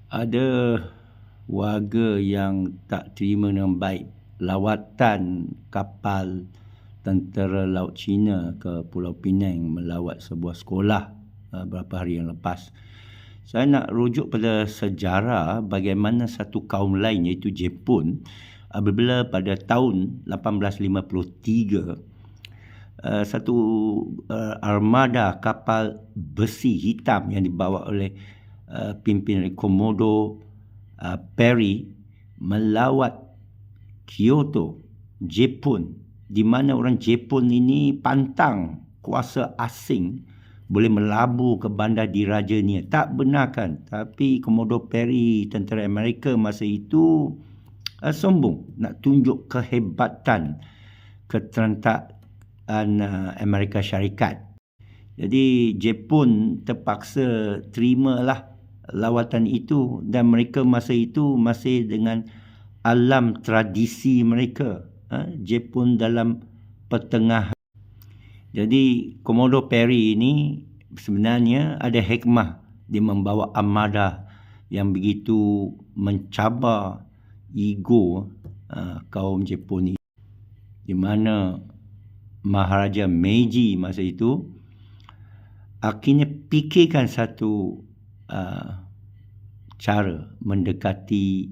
Ada warga yang tak terima dengan baik lawatan kapal tentera laut Cina ke Pulau Pinang melawat sebuah sekolah beberapa hari yang lepas. Saya nak rujuk pada sejarah bagaimana satu kaum lain iaitu Jepun apabila pada tahun 1853 satu armada kapal besi hitam yang dibawa oleh pimpinan Komodo Perry melawat Kyoto, Jepun, di mana orang Jepun ini pantang kuasa asing boleh melabur ke bandar dirajanya. Tak benar kan? Tapi Komodo Perry, tentera Amerika masa itu sombong nak tunjuk kehebatan keterentaan Amerika Syarikat. Jadi Jepun terpaksa terimalah lawatan itu dan mereka masa itu masih dengan alam tradisi mereka. Jepun dalam pertengahan. Jadi Komodo Perry ini sebenarnya ada hikmah dia membawa armada yang begitu mencabar ego kaum Jepun ini. Di mana Maharaja Meiji masa itu akhirnya fikirkan satu cara mendekati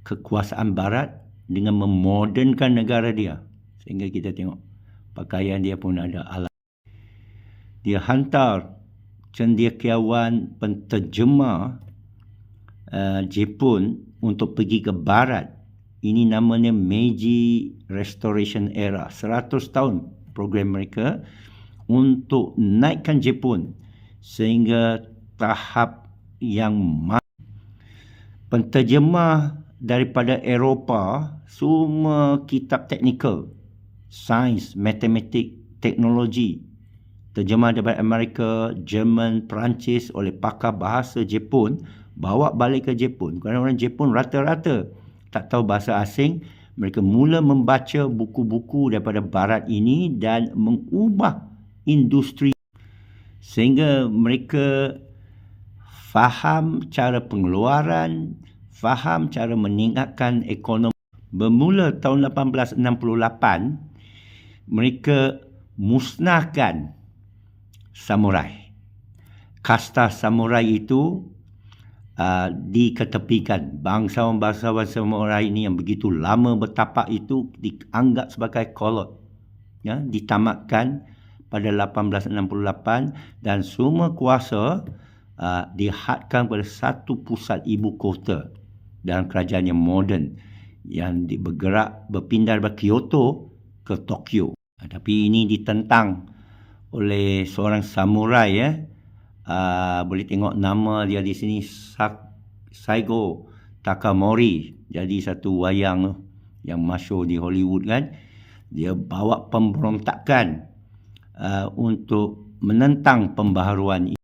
kekuasaan barat dengan memodernkan negara dia. Sehingga kita tengok pakaian dia pun ada alat. Dia hantar cendekiawan penterjemah Jepun untuk pergi ke barat. Ini namanya Meiji Restoration Era. 100 tahun program mereka untuk naikkan Jepun sehingga tahap yang penterjemah daripada Eropah, semua kitab teknikal, sains, matematik, teknologi, terjemah daripada Amerika, Jerman, Perancis oleh pakar bahasa Jepun, bawa balik ke Jepun. Kerana orang Jepun rata-rata tak tahu bahasa asing, mereka mula membaca buku-buku daripada barat ini dan mengubah industri sehingga mereka faham cara pengeluaran, faham cara meningkatkan ekonomi. Bermula tahun 1868, mereka musnahkan samurai. Kasta samurai itu diketepikan. Bangsawan-bangsawan samurai ini yang begitu lama bertapak itu dianggap sebagai kolot. Ditamatkan pada 1868 dan semua kuasa dihadkan pada satu pusat ibu kota dalam kerajaan yang moden yang berpindah dari Kyoto ke Tokyo. Tapi ini ditentang oleh seorang samurai. Boleh tengok nama dia di sini, Saigo Takamori. Jadi satu wayang yang masyhur di Hollywood kan. Dia bawa pemberontakan untuk menentang pembaharuan ini.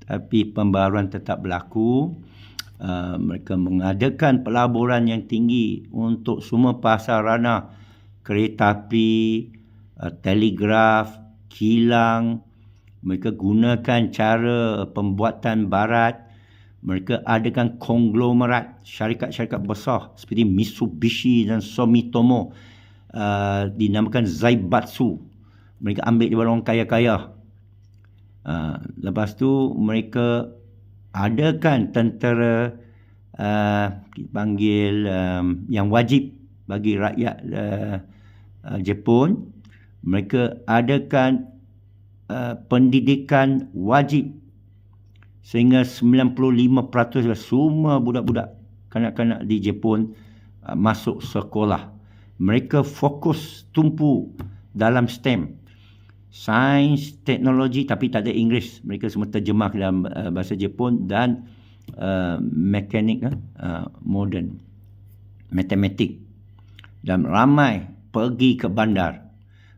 Tapi pembaharuan tetap berlaku. Mereka mengadakan pelaburan yang tinggi untuk semua prasarana kereta api, telegraf, kilang. Mereka gunakan cara pembuatan barat. Mereka adakan konglomerat syarikat-syarikat besar seperti Mitsubishi dan Sumitomo, dinamakan Zaibatsu. Mereka ambil daripada orang kaya-kaya. Lepas tu mereka adakan tentera panggil yang wajib bagi rakyat Jepun. Mereka adakan pendidikan wajib sehingga 95% semua budak-budak kanak-kanak di Jepun masuk sekolah. Mereka fokus tumpu dalam STEM, sains, teknologi, tapi tak ada Inggeris. Mereka semua terjemah dalam bahasa Jepun dan mekanik moden, matematik. Dan ramai pergi ke bandar.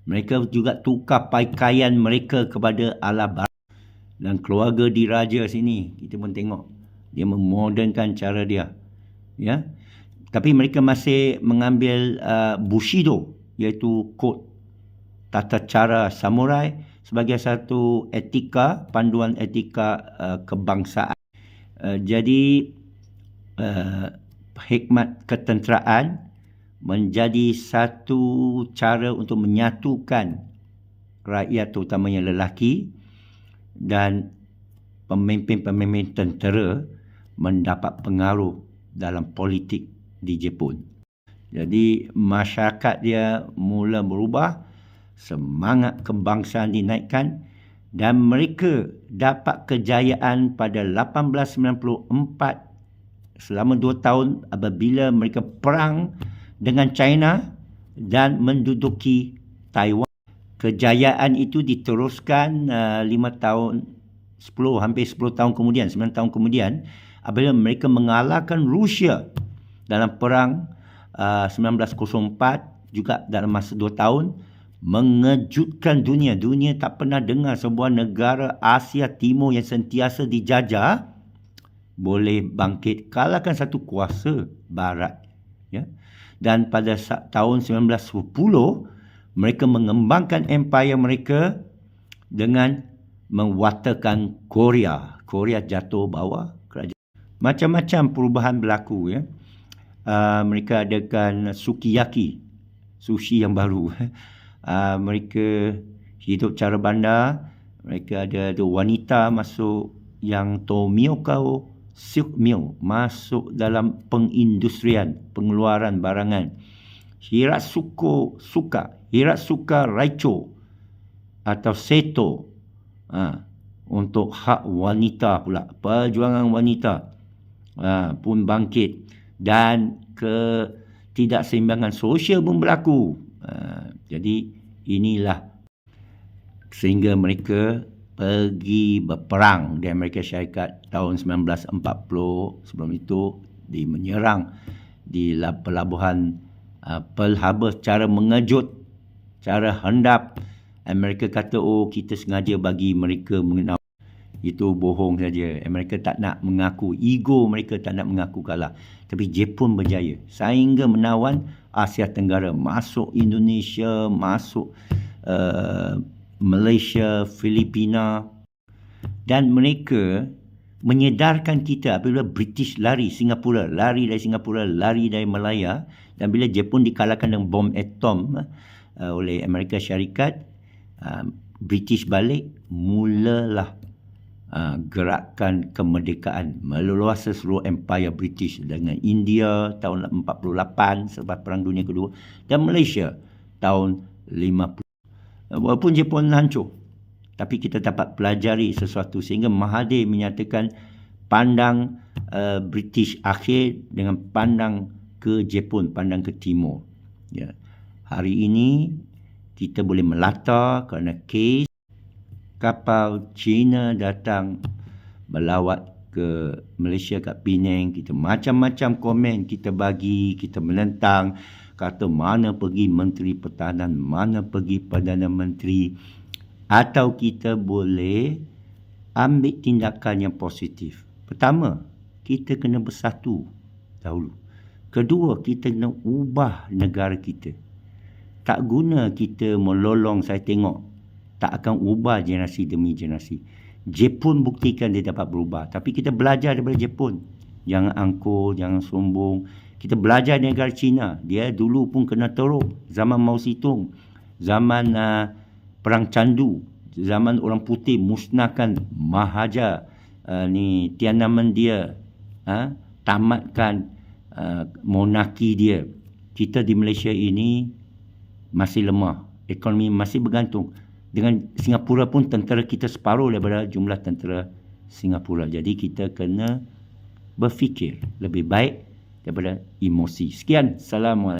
Mereka juga tukar pakaian mereka kepada ala barat. Dan keluarga diraja sini, kita pun tengok. Dia memodernkan cara dia. Ya. Tapi mereka masih mengambil Bushido, iaitu kod tata cara samurai sebagai satu etika, panduan etika kebangsaan. Jadi hikmat ketenteraan menjadi satu cara untuk menyatukan rakyat, terutamanya lelaki, dan pemimpin-pemimpin tentera mendapat pengaruh dalam politik di Jepun. Jadi masyarakat dia mula berubah, semangat kebangsaan dinaikkan, dan mereka dapat kejayaan pada 1894 selama 2 tahun apabila mereka perang dengan China dan menduduki Taiwan. Kejayaan itu diteruskan 5 tahun, hampir 10 tahun kemudian, 9 tahun kemudian, apabila mereka mengalahkan Rusia dalam perang 1904, juga dalam masa 2 tahun, mengejutkan dunia. Dunia tak pernah dengar sebuah negara Asia Timur yang sentiasa dijajah boleh bangkit kalahkan satu kuasa barat. Ya. Dan pada tahun 1910, mereka mengembangkan empayar mereka dengan mewaterkan Korea. Korea jatuh bawah kerajaan. Macam-macam perubahan berlaku. Ya. Mereka adakan sukiyaki, sushi yang baru. Mereka hidup cara bandar. Mereka ada wanita masuk yang Tomioka Silk Mill, masuk dalam pengindustrian, pengeluaran barangan. Hiratsuka Raicho atau Seto untuk hak wanita pula, perjuangan wanita pun bangkit, dan ketidakseimbangan sosial pun berlaku. Jadi inilah sehingga mereka pergi berperang di Amerika Syarikat tahun 1940. Sebelum itu menyerang di pelabuhan Pearl Harbor secara mengejut, cara hendap. Amerika kata, kita sengaja bagi mereka mengenal. Itu bohong saja. Amerika tak nak mengaku, ego mereka tak nak mengaku kalah. Tapi Jepun berjaya sehingga menawan Asia Tenggara, masuk Indonesia, masuk Malaysia, Filipina, dan mereka menyedarkan kita apabila British lari dari Singapura, lari dari Malaya, dan bila Jepun dikalahkan dengan bom atom oleh Amerika Syarikat, British balik, mulalah gerakan kemerdekaan meluas seluruh empire British dengan India tahun 48 selepas Perang Dunia Kedua, dan Malaysia tahun 50. Walaupun Jepun hancur, tapi kita dapat pelajari sesuatu sehingga Mahathir menyatakan pandang British akhir dengan pandang ke Jepun, pandang ke timur. Ya. Hari ini kita boleh melata kerana kes kapal China datang melawat ke Malaysia kat Penang. Kita macam-macam komen kita bagi, kita menentang, kata mana pergi Menteri Pertahanan, mana pergi Perdana Menteri. Atau kita boleh ambil tindakan yang positif. Pertama, kita kena bersatu dahulu. Kedua, kita kena ubah negara kita. Tak guna kita melolong, saya tengok tak akan ubah generasi demi generasi. Jepun buktikan dia dapat berubah. Tapi kita belajar daripada Jepun. Jangan angkuh, jangan sombong. Kita belajar dari negara China. Dia dulu pun kena teruk. Zaman Mao Zedong. Zaman Perang Candu. Zaman orang putih musnahkan Mahaja. Tiananmen dia. Tamatkan monarki dia. Kita di Malaysia ini masih lemah. Ekonomi masih bergantung. Dengan Singapura pun tentera kita separuh daripada jumlah tentera Singapura. Jadi kita kena berfikir lebih baik daripada emosi. Sekian. Assalamualaikum.